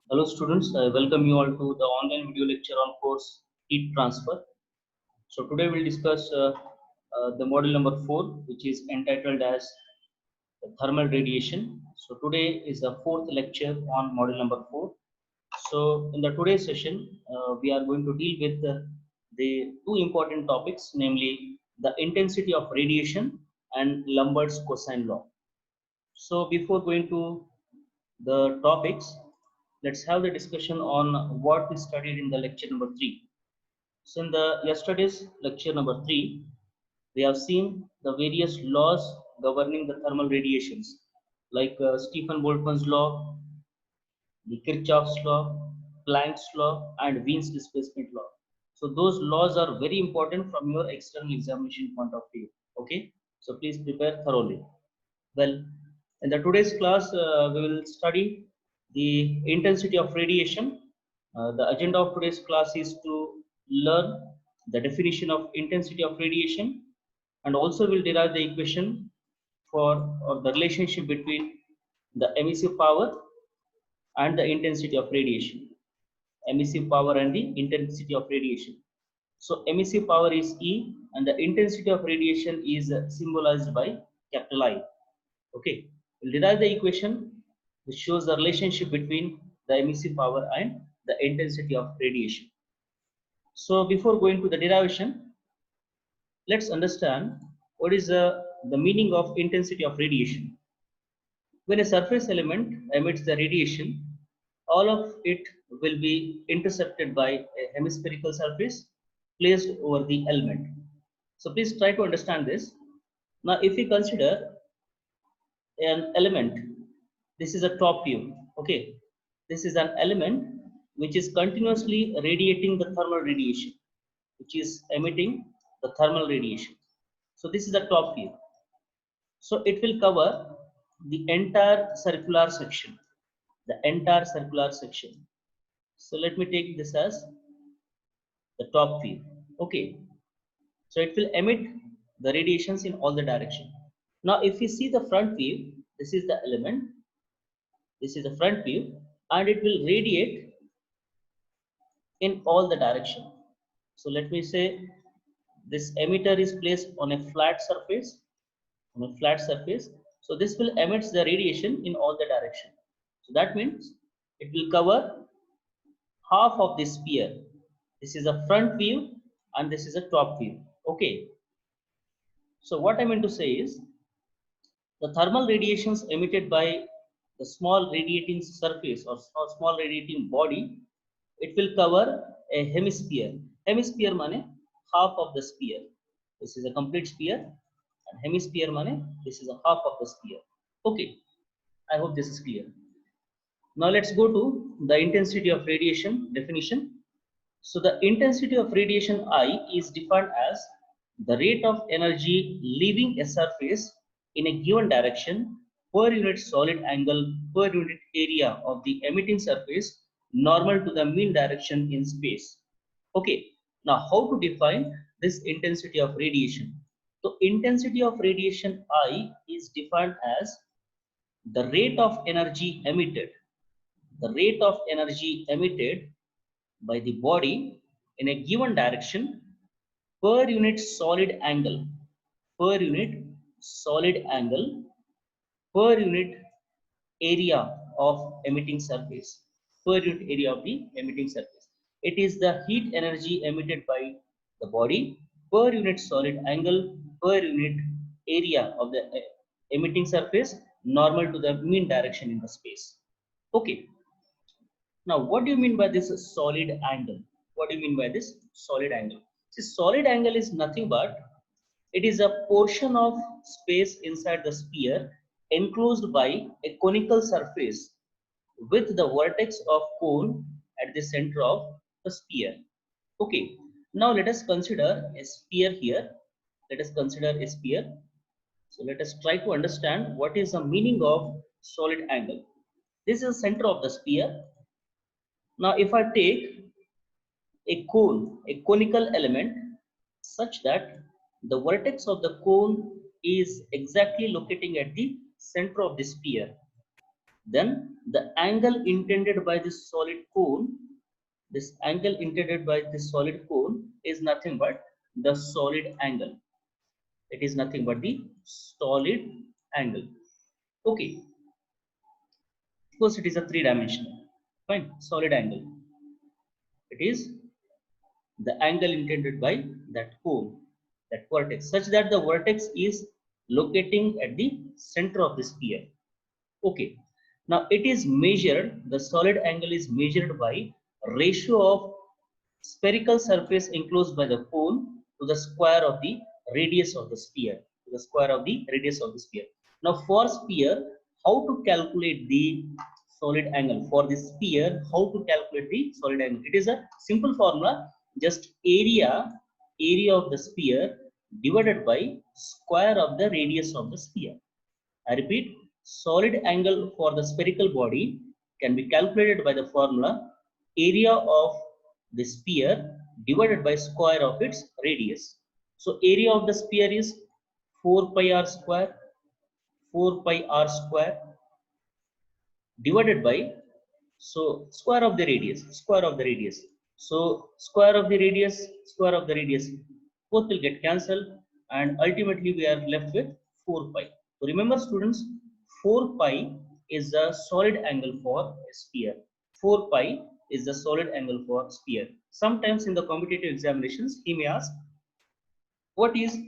Hello students, I welcome you all to the online video lecture on course heat transfer. So today we'll discuss the module number 4, which is entitled as thermal radiation. So today is the fourth lecture on module number 4. So in the today's session, we are going to deal with the two important topics, namely the intensity of radiation and Lambert's cosine law. So before going to the topics, let's have the discussion on what we studied in the lecture number 3. So in the yesterday's lecture number 3, we have seen the various laws governing the thermal radiations, like Stephen Boltzmann's law, the Kirchhoff's law, Planck's law, and Wien's displacement law. So those laws are very important from your external examination point of view. Okay, so please prepare thoroughly. Well, in the today's class, we will study the intensity of radiation. The agenda of today's class is to learn the definition of intensity of radiation, and also will derive the equation for or the relationship between the emissive power and the intensity of radiation. Emissive power and the intensity of radiation. So emissive power is E, and the intensity of radiation is symbolized by capital I. Okay, we'll derive the equation which shows the relationship between the emissive power and the intensity of radiation. So before going to the derivation, let's understand what is the meaning of intensity of radiation. When a surface element emits the radiation, all of it will be intercepted by a hemispherical surface placed over the element. So please try to understand this. Now, if we consider an element, this is a top view. Okay, this is an element which is continuously radiating the thermal radiation, which is emitting the thermal radiation. So this is the top view. So it will cover the entire circular section, so let me take this as the top view. Okay, so it will emit the radiations in all the direction. Now if you see the front view, this is the element, this is the front view, and it will radiate in all the direction. So let me say this emitter is placed on a flat surface, so this will emit the radiation in all the direction. So that means it will cover half of this sphere. This is a front view and this is a top view. Okay, so what I meant to say is the thermal radiations emitted by the small radiating surface or small radiating body, it will cover a hemisphere. Hemisphere means half of the sphere. This is a complete sphere, and hemisphere means this is a half of the sphere. Okay, I hope this is clear. Now let's go to the intensity of radiation definition. So the intensity of radiation I is defined as the rate of energy leaving a surface in a given direction per unit solid angle per unit area of the emitting surface normal to the mean direction in space. Okay, now how to define this intensity of radiation? So intensity of radiation I is defined as the rate of energy emitted, by the body in a given direction per unit solid angle, per unit solid angle per unit area of emitting surface, per unit area of the emitting surface. It is the heat energy emitted by the body per unit solid angle per unit area of the emitting surface normal to the mean direction in the space. Okay, now what do you mean by this solid angle? What do you mean by this solid angle? See, solid angle is nothing but it is a portion of space inside the sphere enclosed by a conical surface with the vertex of cone at the center of the sphere. Okay, now let us consider a sphere here. Let us consider a sphere. So let us try to understand what is the meaning of solid angle. This is the center of the sphere. Now if I take a cone, a conical element, such that the vertex of the cone is exactly locating at the center of the sphere. then the angle intended by this solid cone, this angle intended by this solid cone is nothing but the solid angle. It is nothing but the solid angle. Okay, of course it is a three-dimensional. Fine, solid angle. It is the angle intended by that cone, that vertex, such that the vertex is locating at the center of the sphere. Okay, now it is measured, the solid angle is measured by ratio of spherical surface enclosed by the cone to the square of the radius of the sphere, to the square of the radius of the sphere. Now for sphere, how to calculate the solid angle? For the sphere, how to calculate the solid angle? It is a simple formula, just area of the sphere divided by square of the radius of the sphere. I repeat, solid angle for the spherical body can be calculated by the formula area of the sphere divided by square of its radius. So area of the sphere is 4 pi r square, 4 pi r square divided by, so square of the radius, square of the radius. So square of the radius, square of the radius, both will get cancelled, and ultimately we are left with 4 pi. So remember students, 4 pi is the solid angle for a sphere. 4 pi is the solid angle for sphere. Sometimes in the competitive examinations, he may ask, what is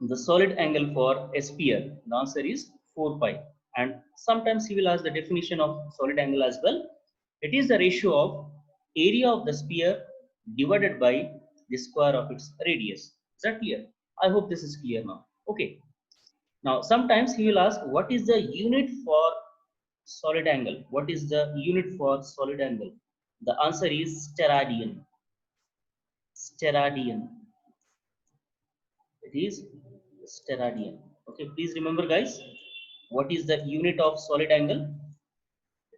the solid angle for a sphere? The answer is 4 pi. And sometimes he will ask the definition of solid angle as well. It is the ratio of area of the sphere divided by the square of its radius. Is that clear? I hope this is clear now. Okay. Now, sometimes he will ask, what is the unit for solid angle? What is the unit for solid angle? The answer is steradian. Steradian. It is steradian. Okay, please remember, guys, what is the unit of solid angle?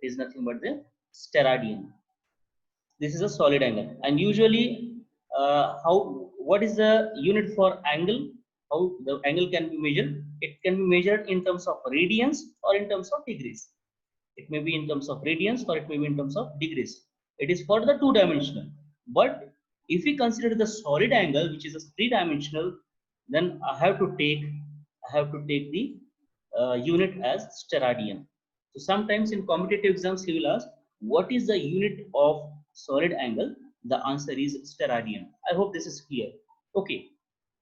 It is nothing but the steradian. This is a solid angle, and usually, what is the unit for angle? How the angle can be measured? It can be measured in terms of radians or in terms of degrees. It may be in terms of radians or it may be in terms of degrees. It is for the two-dimensional. But if we consider the solid angle, which is a three-dimensional, then I have to take the unit as steradian. So sometimes in competitive exams, he will ask, what is the unit of solid angle? The answer is steradian. I hope this is clear. Okay,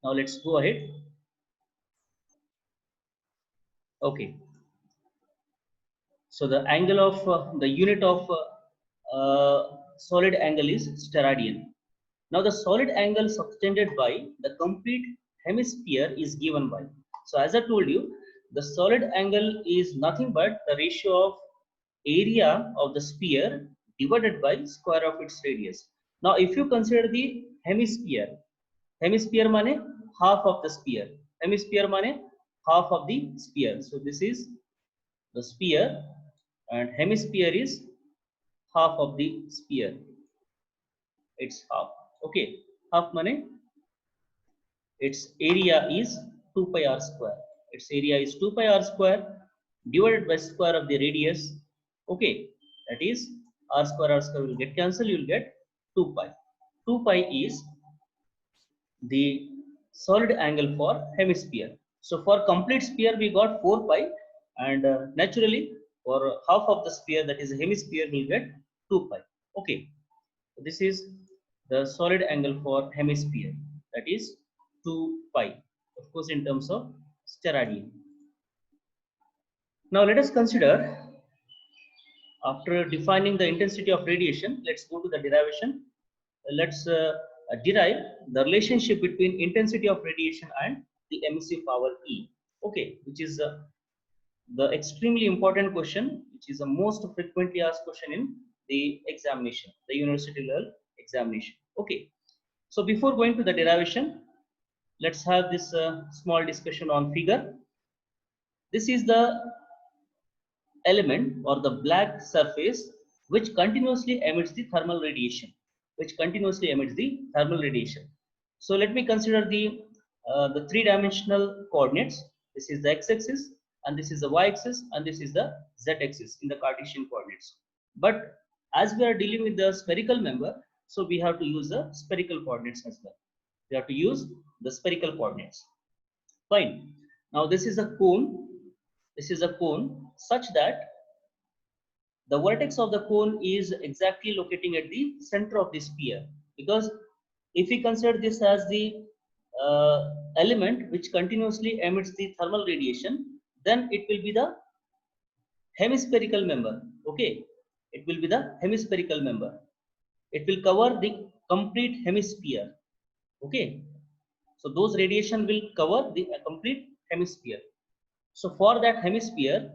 now let's go ahead. Okay, so the angle of the unit of solid angle is steradian. Now the solid angle subtended by the complete hemisphere is given by. So as I told you, the solid angle is nothing but the ratio of area of the sphere divided by square of its radius. Now if you consider the hemisphere, hemisphere mane half of the sphere, hemisphere mane half of the sphere. So this is the sphere and hemisphere is half of the sphere. It's half. Okay, half money, its area is 2 pi r square. Its area is 2 pi r square divided by square of the radius. Okay, that is r square will get cancelled. You will get 2 pi. 2 pi is the solid angle for hemisphere. So for complete sphere we got 4 pi, and naturally for half of the sphere, that is a hemisphere, we will get 2 pi. Okay, so this is the solid angle for hemisphere, that is 2 pi, of course in terms of steradian. Now let us consider, after defining the intensity of radiation, let's go to the derivation. Let's derive the relationship between intensity of radiation and the emissive power E. Okay, which is the extremely important question, which is the most frequently asked question in the examination, the university level examination. Okay, so before going to the derivation, let's have this small discussion on figure. This is the element or the black surface which continuously emits the thermal radiation, So let me consider the three-dimensional coordinates. This is the x-axis and this is the y-axis, and this is the z-axis in the Cartesian coordinates. But as we are dealing with the spherical member, so we have to use the spherical coordinates as well. We have to use the spherical coordinates. Fine. Now this is a cone. This is a cone such that the vertex of the cone is exactly locating at the center of the sphere, because if we consider this as the element which continuously emits the thermal radiation, then it will be the hemispherical member. Okay, it will be the hemispherical member. It will cover the complete hemisphere. Okay, so those radiation will cover the complete hemisphere. So for that hemisphere,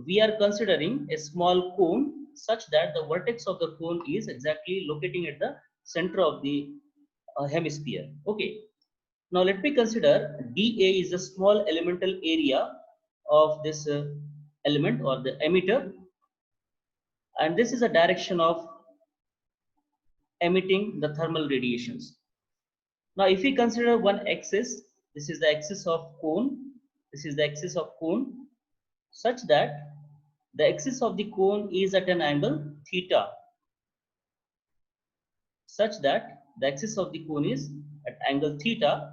we are considering a small cone such that the vertex of the cone is exactly locating at the center of the hemisphere. Okay. Now let me consider dA is a small elemental area of this element or the emitter, and this is a direction of emitting the thermal radiations. Now if we consider one axis, this is the axis of cone, this is the axis of cone, such that the axis of the cone is at an angle theta, such that the axis of the cone is at angle theta,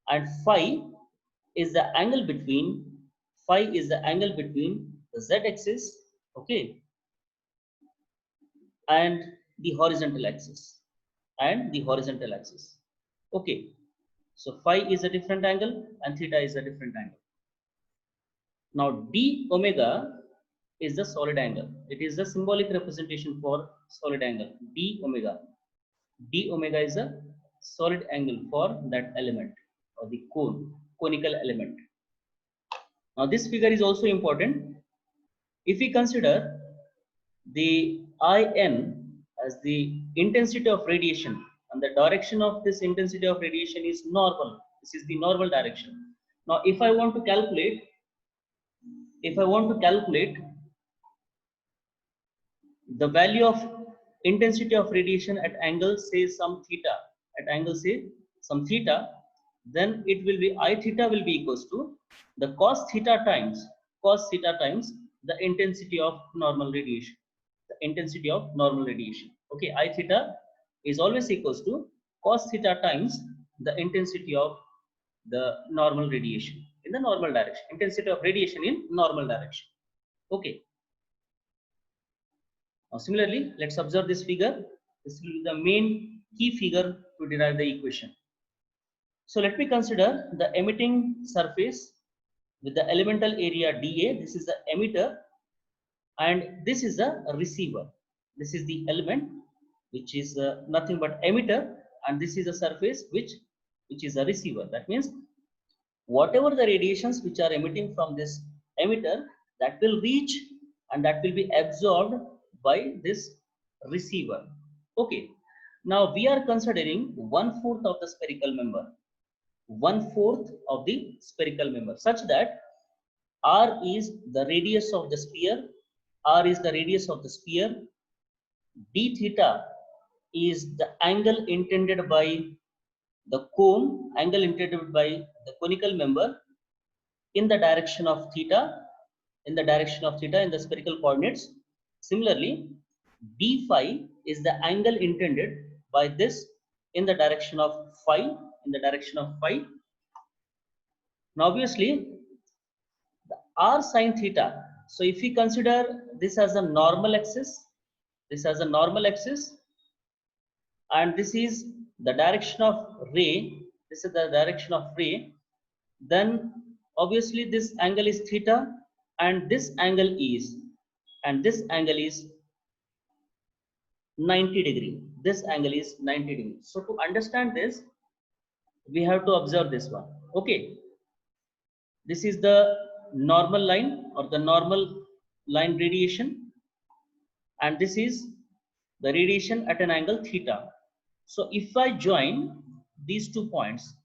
and phi is the angle between the z-axis, okay, and the horizontal axis, okay. So phi is a different angle and theta is a different angle. Now d omega is the solid angle. It is the symbolic representation for solid angle. D omega is a solid angle for that element or the conical element. Now this figure is also important. If we consider the In as the intensity of radiation, and the direction of this intensity of radiation is normal. This is the normal direction. Now if I want to calculate the value of intensity of radiation at angle say some theta, then it will be I theta will be equals to the cos theta times the intensity of normal radiation. Okay, I theta is always equals to cos theta times the intensity of the normal radiation in the normal direction. Intensity of radiation in normal direction. Okay. Now, similarly, let's observe this figure. This will be the main key figure to derive the equation. So let me consider the emitting surface with the elemental area dA. This is the emitter, and this is the receiver. This is the element which is nothing but emitter, and this is the surface which is a receiver. That means whatever the radiations which are emitting from this emitter, that will reach and that will be absorbed by this receiver. Okay, now we are considering 1/4 of the spherical member, 1/4 of the spherical member, such that r is the radius of the sphere, d theta is the angle intended by the conical member in the direction of theta, in the spherical coordinates. Similarly, d phi is the angle intended by this in the direction of phi, Now obviously the r sine theta. So if we consider this as a normal axis, and this is the direction of ray, then obviously this angle is theta, and this angle is 90 degree. So to understand this, we have to observe this one. Okay, this is the normal line or the normal line radiation, and this is the radiation at an angle theta. So if I join these 2 points,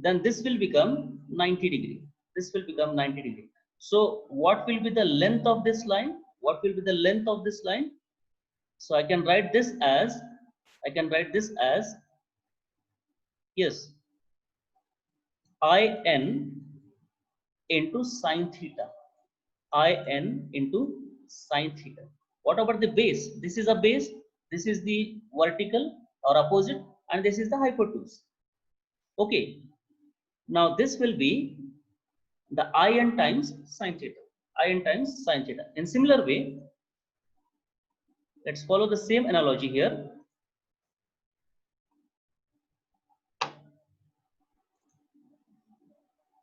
then this will become 90 degree. So what will be the length of this line? So I can write this as yes, in into sine theta, in into sine theta. What about the base? This is a base, this is the vertical or opposite, and this is the hypotenuse. Okay, now this will be the in times sine theta, in times sine theta. In similar way, let's follow the same analogy here.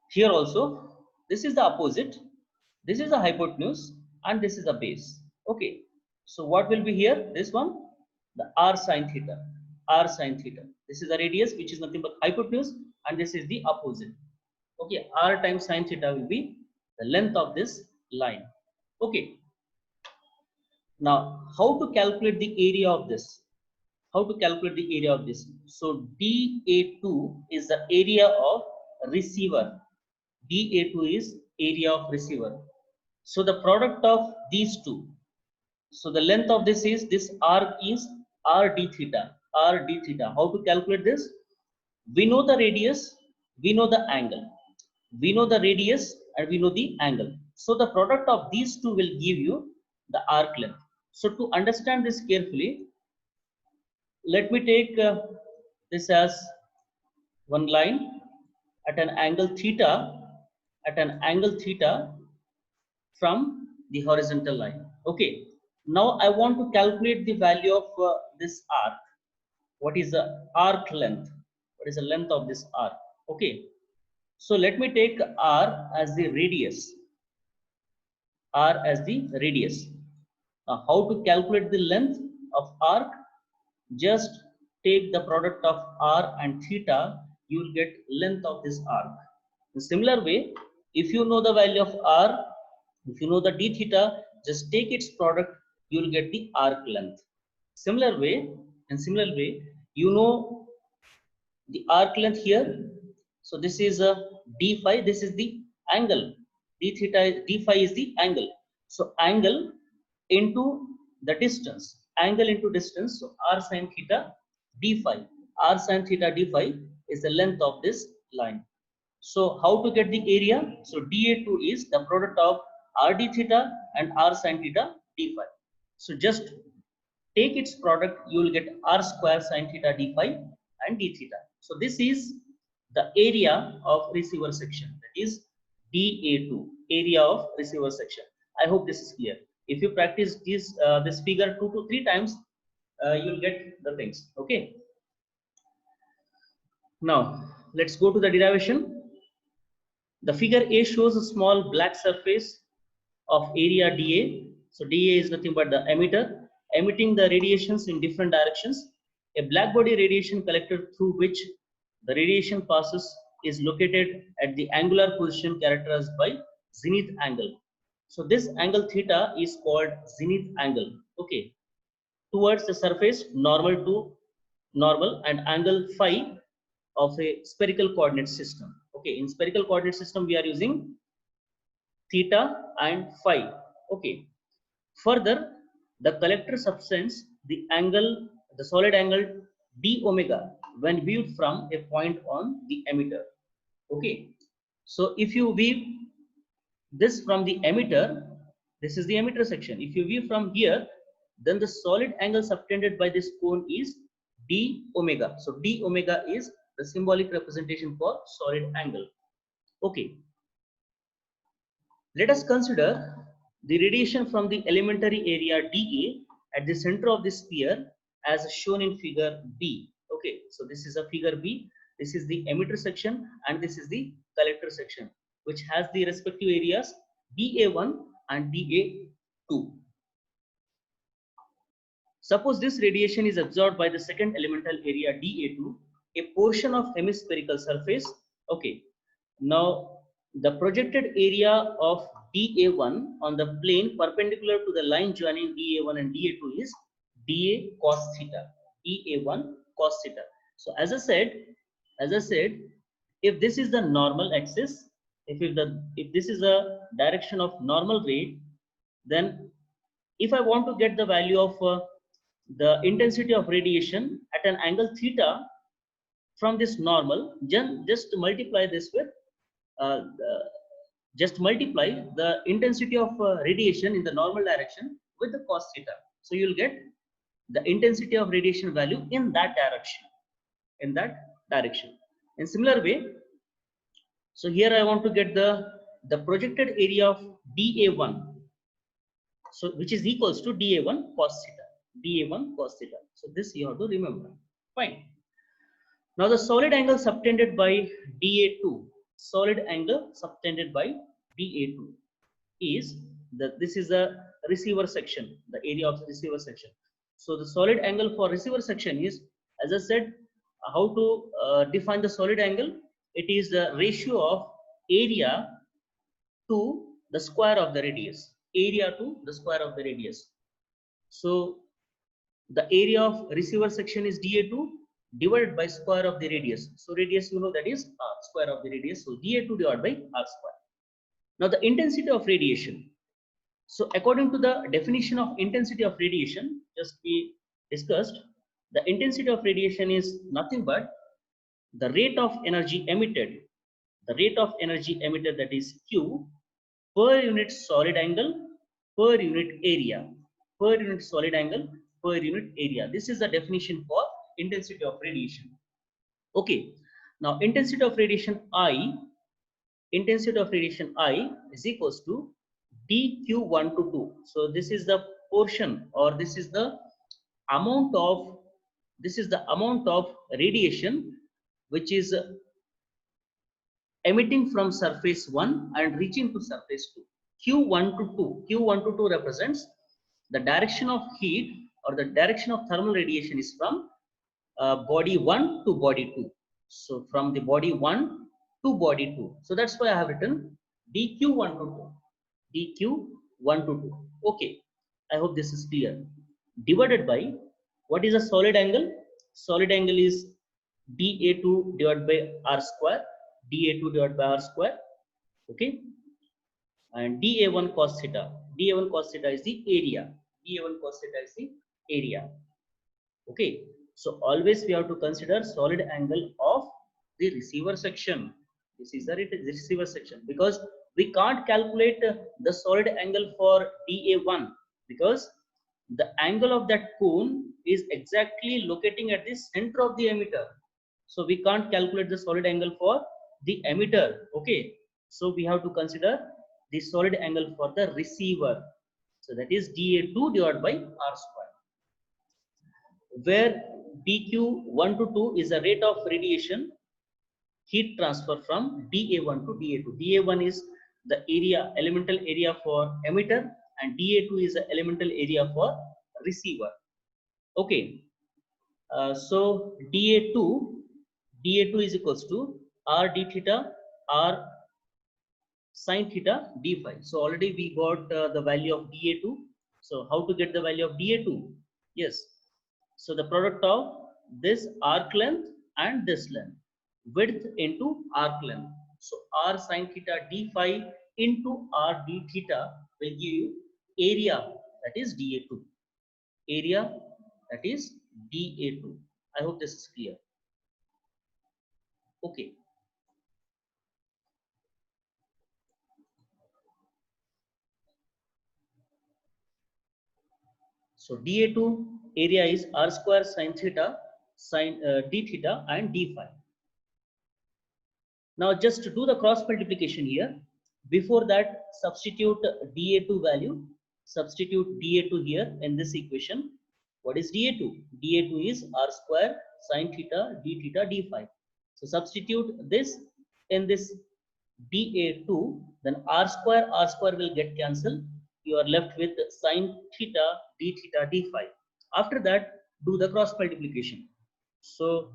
Here also, this is the opposite, this is the hypotenuse, and this is the base. Okay, so what will be here? This one, the r sine theta, r sine theta. This is the radius, which is nothing but hypotenuse, and this is the opposite. Okay, r times sine theta will be the length of this line. Okay, now how to calculate the area of this? How to calculate the area of this? So dA2 is the area of receiver. dA2 is area of receiver. So the product of these two, so the length of this is, this arc is r d theta, r d theta. How to calculate this? We know the radius, we know the angle, we know the radius, and we know the angle. So the product of these two will give you the arc length. So to understand this carefully, let me take this as one line at an angle theta, at an angle theta from the horizontal line. Okay, now I want to calculate the value of this arc. What is the arc length? What is the length of this arc? Okay, so let me take r as the radius, r as the radius. Now how to calculate the length of arc? Just take the product of r and theta, you will get length of this arc. In similar way, if you know the value of r, if you know the d theta, just take its product, you will get the arc length. Similar way, in similar way, you know the arc length here. So this is a d phi, this is the angle. D theta, d phi is the angle. So angle into the distance, angle into distance. So r sine theta d phi, r sine theta d phi is the length of this line. So how to get the area? So dA2 is the product of r d theta and r sine theta d phi. So just take its product, you will get r square sine theta d phi and d theta. So this is the area of receiver section, that is dA2, area of receiver section. I hope this is clear. If you practice this figure 2 to 3 times, you'll get the things. Okay, now let's go to the derivation. The figure A shows a small black surface of area dA. So dA is nothing but the emitter, emitting the radiations in different directions. A black body radiation collector through which the radiation passes is located at the angular position characterized by zenith angle. So this angle theta is called zenith angle. Okay, towards the surface, normal to normal, and angle phi of a spherical coordinate system. Okay, in spherical coordinate system we are using theta and phi. Okay, further, the collector subtends the angle, the solid angle d omega when viewed from a point on the emitter. Okay, so if you view this from the emitter, this is the emitter section. If you view from here, then the solid angle subtended by this cone is d omega. So d omega is the symbolic representation for solid angle. Okay, let us consider the radiation from the elementary area dA at the center of the sphere as shown in figure B. Okay, so this is a figure B. This is the emitter section and this is the collector section, which has the respective areas dA1 and dA2. Suppose this radiation is absorbed by the second elemental area dA2, a portion of hemispherical surface. Okay, now the projected area of dA1 on the plane perpendicular to the line joining dA1 and dA2 is dA cos theta, dA1 cos theta. So as I said, if this is the normal axis, if this is a direction of normal ray, then if I want to get the value of the intensity of radiation at an angle theta, from this normal, just multiply this with uh, the- just multiply the intensity of radiation in the normal direction with the cos theta. So you'll get the intensity of radiation value in that direction, in that direction. In similar way, so here I want to get the projected area of dA1, so which is equals to dA1 cos theta, dA1 cos theta. So this you have to remember. Fine. Now the solid angle subtended by dA2, solid angle subtended by dA2 is this is the receiver section, the area of the receiver section. So the solid angle for receiver section is, as I said, how to define the solid angle? It is the ratio of area to the square of the radius, area to the square of the radius. So the area of receiver section is dA2 divided by square of the radius. So radius, you know, that is r, square of the radius. So dA2 divided by r square. Now the intensity of radiation. So according to the definition of intensity of radiation, just we discussed, the intensity of radiation is nothing but the rate of energy emitted, the rate of energy emitted, that is Q, per unit solid angle, per unit area, per unit solid angle, per unit area. This is the definition for intensity of radiation. Okay. Now intensity of radiation I, intensity of radiation I is equals to dq1 to 2. So this is the portion, or this is the amount of, this is the amount of radiation which is emitting from surface 1 and reaching to surface 2. Q1 to 2, Q1 to 2 represents the direction of heat, or the direction of thermal radiation is from body 1 to body 2. So from the body 1 to body 2. So that's why I have written dq1 to 2, dq1 to 2. Okay, I hope this is clear. Divided by, what is a solid angle? Solid angle is dA2 divided by r square, dA2 divided by r square. Okay, and dA1 cos theta, dA1 cos theta is the area, dA1 cos theta is the area. Okay, so always we have to consider solid angle of the receiver section. This is the receiver section, because we can't calculate the solid angle for dA1, because the angle of that cone is exactly locating at the center of the emitter. So we can't calculate the solid angle for the emitter. Okay, so we have to consider the solid angle for the receiver. So that is dA2 divided by r square, where dq1 to 2 is the rate of radiation heat transfer from dA1 to dA2. dA1 is the area, elemental area for emitter, and dA2 is the elemental area for receiver. Okay, so dA2 is equals to r d theta r sin theta d phi. So already we got the value of dA2. So how to get the value of dA2? Yes. So the product of this arc length and this length, width into arc length. So r sin theta d phi into r d theta will give you area, that is dA2. Area, that is dA2. I hope this is clear. Okay. So dA2 area is r square sin theta, sin d theta and d phi. Now just to do the cross multiplication here, before that substitute dA2 value, substitute dA2 here in this equation. What is dA2? dA2 is r square sin theta d phi. So substitute this in this dA2, then r square will get cancelled. You are left with sin theta d phi. After that, do the cross multiplication. So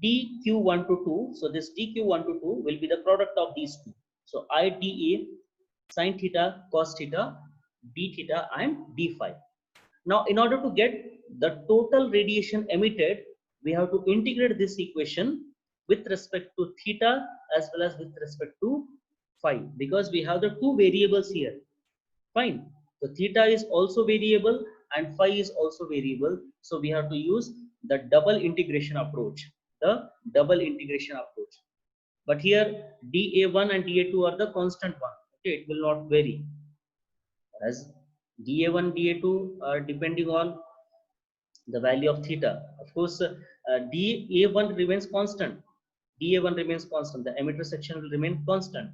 dq1 to 2, so this dq1 to 2 will be the product of these two. So IdA sin theta cos theta d theta and d phi. Now in order to get the total radiation emitted, we have to integrate this equation with respect to theta as well as with respect to phi, because we have the two variables here. Fine. So theta is also variable and phi is also variable. So we have to use the double integration approach. the double integration approach. But here dA1 and dA2 are the constant one. Okay, it will not vary. As dA1, dA2 are depending on the value of theta. Of course, dA1 remains constant. dA1 remains constant. The emitter section will remain constant,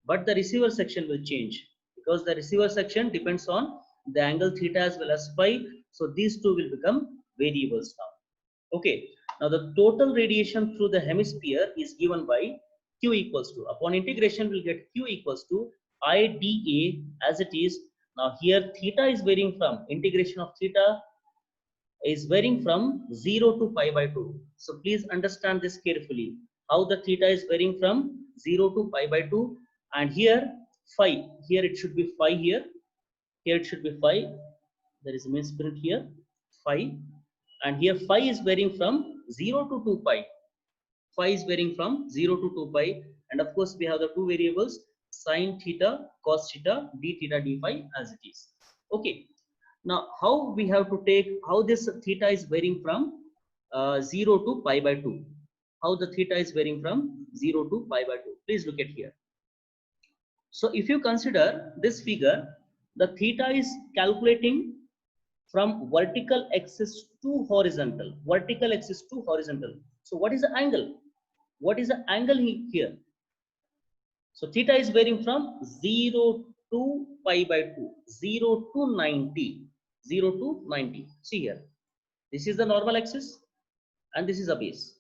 but the receiver section will change because the receiver section depends on the angle theta as well as phi. So these two will become variables now. Okay. Now the total radiation through the hemisphere is given by Q equals to, upon integration we'll get Q equals to IdA as it is. Now here theta is varying from, integration of theta is varying from 0 to pi by 2. So please understand this carefully, how the theta is varying from 0 to pi by 2, and here phi, here it should be phi, here it should be phi, there is a misprint here, phi, and here phi is varying from 0 to 2 pi, phi is varying from 0 to 2 pi, and of course we have the two variables sine theta, cos theta, d theta, d phi as it is. Okay. Now, how we have to take, how this theta is varying from 0 to pi by 2. How the theta is varying from 0 to pi by 2. Please look at here. So, if you consider this figure, the theta is calculating from vertical axis to horizontal. Vertical axis to horizontal. So, what is the angle? What is the angle here? So, theta is varying from 0 to pi by 2, 0 to 90. 0 to 90. See here, this is the normal axis and this is a base.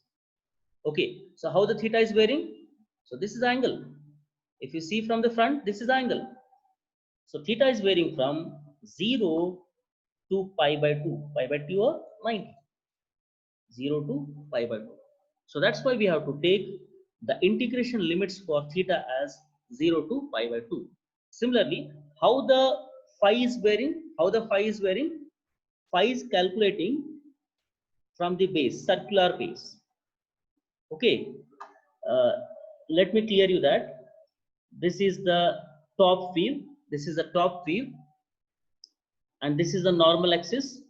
Okay, so how the theta is varying? So this is the angle. If you see from the front, this is the angle. So theta is varying from 0 to pi by 2, pi by 2 or 90. 0 to pi by 2. So that's why we have to take the integration limits for theta as 0 to pi by 2. Similarly, how the phi is varying? How the phi is varying? Phi is calculating from the base, circular base. Okay, let me clear you that this is the top view. This is the top view, and this is the normal axis.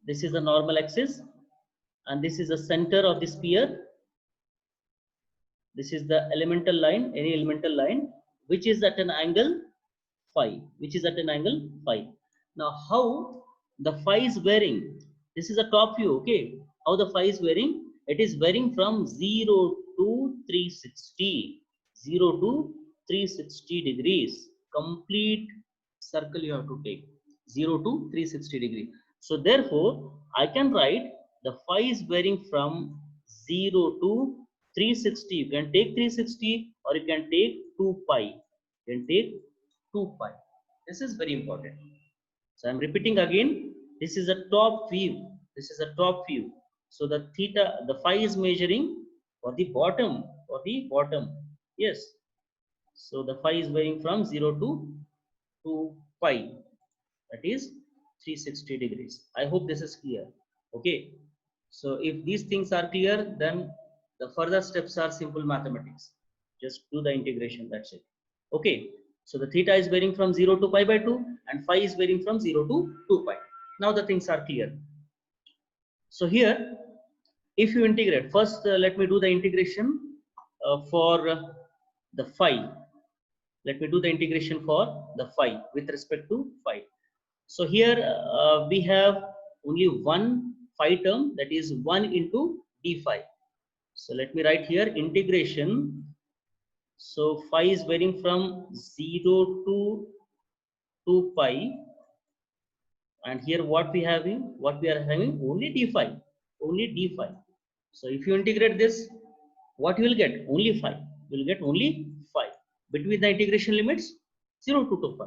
This is the normal axis, and this is the center of the sphere. This is the elemental line, any elemental line, which is at an angle phi, which is at an angle phi. Now, how the phi is varying? This is a top view, okay? How the phi is varying? It is varying from 0 to 360. 0 to 360 degrees. Complete circle you have to take. 0 to 360 degree. So, therefore, I can write the phi is varying from 0 to 360. You can take 360 or you can take 2 pi. You can take 2 pi. This is very important. So I'm repeating again. This is a top view. This is a top view. So the theta, the phi is measuring for the bottom. For the bottom. Yes. So the phi is varying from 0 to 2 pi. That is 360 degrees. I hope this is clear. Okay. So if these things are clear, then the further steps are simple mathematics. Just do the integration. That's it. Okay. So the theta is varying from 0 to pi by 2 and phi is varying from 0 to 2 pi. Now the things are clear. So here, if you integrate, first let me do the integration for the phi. Let me do the integration for the phi with respect to phi. So here we have only one phi term, that is 1 into d phi. So let me write here integration. So phi is varying from 0 to 2 pi, and here what we are having only d phi, only d phi. So if you integrate this, what you will get? Only phi. You will get only phi between the integration limits 0 to 2 pi,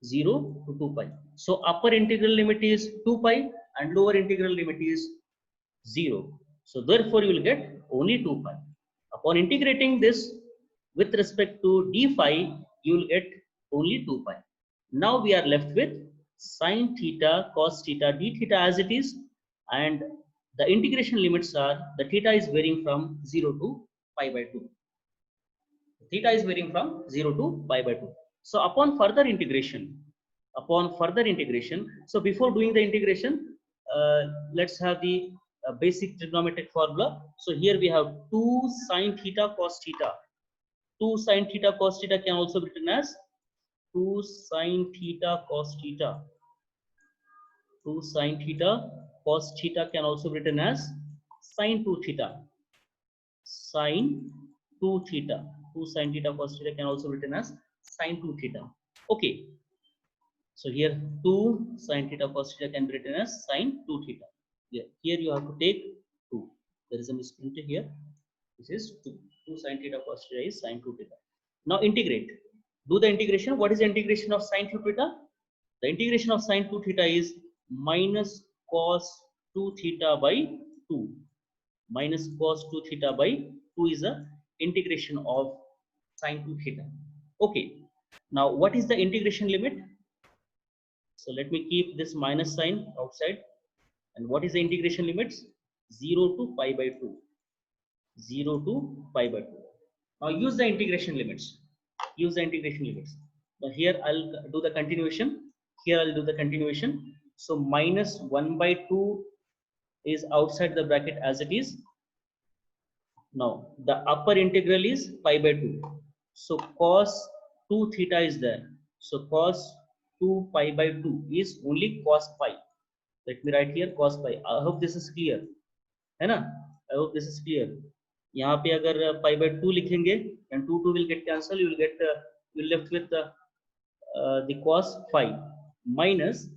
0 to 2 pi. So upper integral limit is 2 pi and lower integral limit is 0. So therefore you will get only 2 pi. Upon integrating this with respect to d phi, you will get only 2 pi. Now we are left with sine theta, cos theta, d theta as it is, and the integration limits are, the theta is varying from 0 to pi by 2. Theta is varying from 0 to pi by 2. So upon further integration, so before doing the integration, let's have the basic trigonometric formula. So here we have 2 sine theta cos theta. 2 sine theta cos theta can also be written as 2 sine theta cos theta. 2 sine theta cos theta can also be written as sine 2 theta. Sine 2 theta. 2 sine theta cos theta can also be written as sine 2 theta. Okay. So here 2 sine theta cos theta can be written as sine 2 theta. Here you have to take 2. There is a misprint here. This is 2. 2 sine theta cos theta is sine 2 theta. Now integrate. Do the integration. What is the integration of sine 2 theta? The integration of sine 2 theta is minus cos 2 theta by 2. Minus cos 2 theta by 2 is the integration of sine 2 theta. Okay. Now what is the integration limit? So let me keep this minus sign outside. And what is the integration limits? 0 to pi by 2. 0 to pi by 2. Now use the integration limits. Use the integration limits. Now here I'll do the continuation. Here I'll do the continuation. So minus 1 by 2 is outside the bracket as it is. Now the upper integral is pi by 2. So cos 2 theta is there. So cos 2 pi by 2 is only cos pi. Let me write here cos pi. I hope this is clear. है ना? I hope this is clear. यहाँ पे अगर pi by 2 लिखेंगे and 2 will get cancelled, you will get you will left with the cos phi minus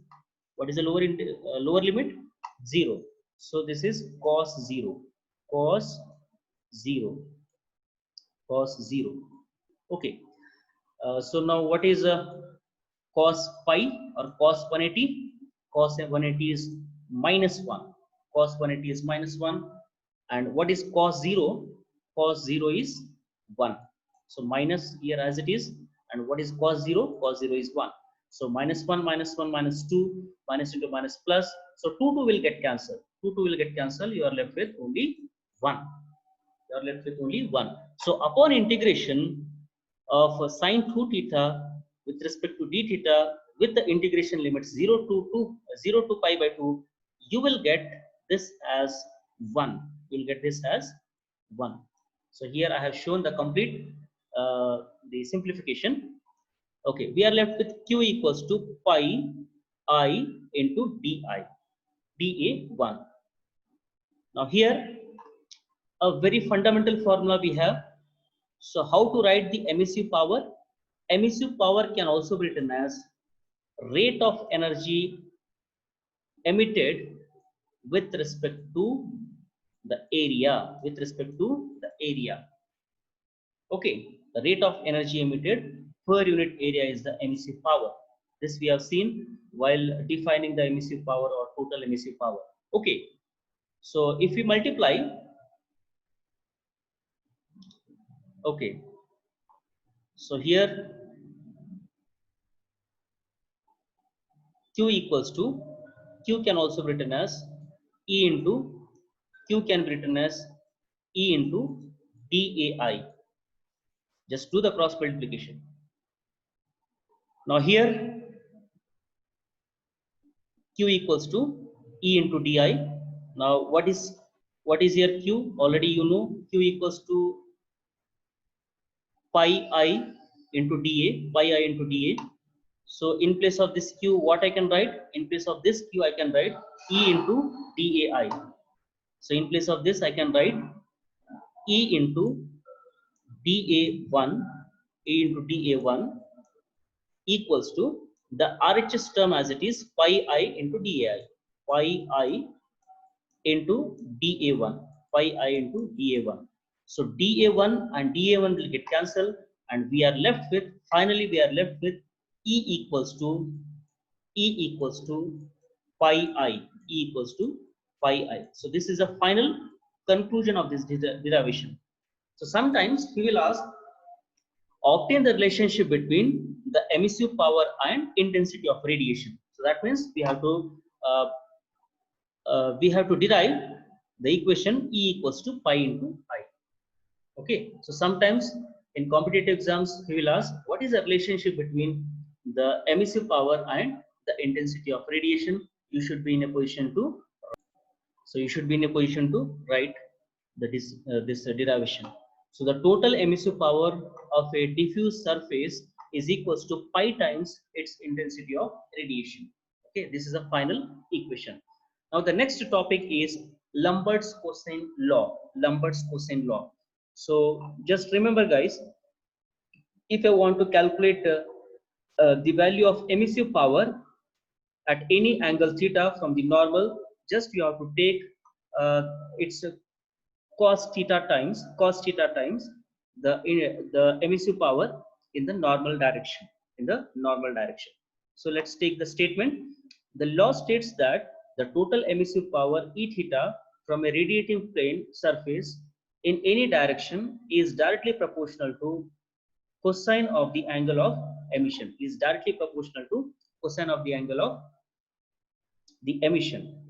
what is the lower limit? 0. So this is cos 0. Cos 0. Cos 0. Okay. So now what is cos pi or cos 180? Cos 180 is minus 1. Cos 180 is minus 1. And what is cos 0? Cos 0 is 1. So minus here as it is. And what is cos 0? Cos 0 is 1. So minus 1, minus 1, minus 2, minus into minus plus. So 2 will get cancelled. 2 will get cancelled. You are left with only 1. You are left with only 1. So upon integration of sine 2 theta with respect to d theta with the integration limits 0 to pi by 2, you will get this as 1. You will get this as 1. So here I have shown the complete the simplification. Okay, we are left with q equals to pi I into di, dA1. Now here a very fundamental formula we have. So how to write the emissive power? Emissive power can also be written as rate of energy emitted with respect to the area. With respect to the area. Okay, the rate of energy emitted per unit area is the emissive power. This we have seen while defining the emissive power or total emissive power. Okay, so if we multiply, okay, so here q equals to, q can also be written as E into, q can be written as E into dAI. Just do the cross multiplication. Now here q equals to E into di. Now what is here q? Already you know q equals to pi I into dA, pi I into dA. So in place of this q, what I can write? In place of this q, I can write E into dAI. So in place of this, I can write E into dA1, E into dA1 equals to the RHS term as it is pi I into dAI, pi I into dA1, pi I into dA1. So dA1 and dA1 will get cancelled, and we are left with, finally we are left with E equals to pi I, E equals to pi I. So this is a final conclusion of this derivation. So sometimes we will ask, obtain the relationship between the emissive power and intensity of radiation. So that means we have to derive the equation E equals to pi into I. Okay, so sometimes in competitive exams we will ask, what is the relationship between the emissive power and the intensity of radiation? You should be in a position to. So you should be in a position to write this derivation. So the total emissive power of a diffuse surface is equals to pi times its intensity of radiation. Okay, this is a final equation. Now the next topic is Lambert's cosine law. Lambert's cosine law. So just remember, guys, if I want to calculate the value of emissive power at any angle theta from the normal, just you have to take its cos theta times the emissive power in the normal direction, So let's take the statement. The law states that the total emissive power E theta from a radiating plane surface in any direction is directly proportional to cosine of the angle of emission,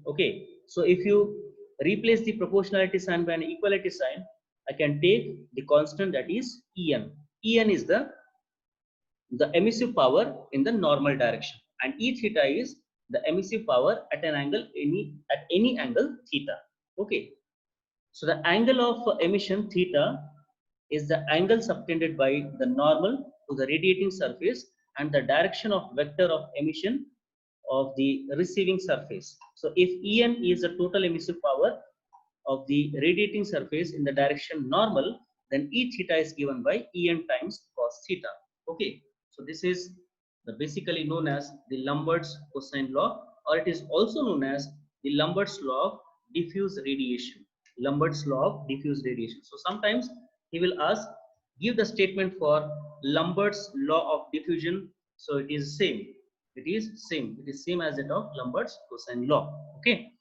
Okay, so if you replace the proportionality sign by an equality sign, I can take the constant, that is En. En is the emissive power in the normal direction, and E theta is the emissive power at any angle theta. Okay, so the angle of emission theta is the angle subtended by the normal to the radiating surface and the direction of vector of emission of the receiving surface. So if En is the total emissive power of the radiating surface in the direction normal, then E theta is given by En times cos theta. Okay, so this is basically known as the Lambert's cosine law, or it is also known as the Lambert's law of diffuse radiation. So sometimes he will ask, give the statement for Lambert's law of diffusion. So it is same. It is same as that of Lambert's cosine law. Okay.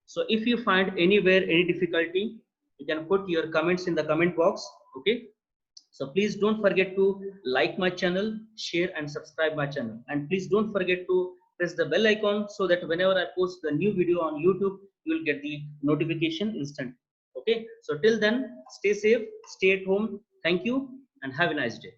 So if you find anywhere any difficulty, you can put your comments in the comment box. Okay. So please don't forget to like my channel, share and subscribe my channel. And please don't forget to press the bell icon so that whenever I post the new video on YouTube, you will get the notification instantly. Okay. So till then, stay safe, stay at home. Thank you and have a nice day.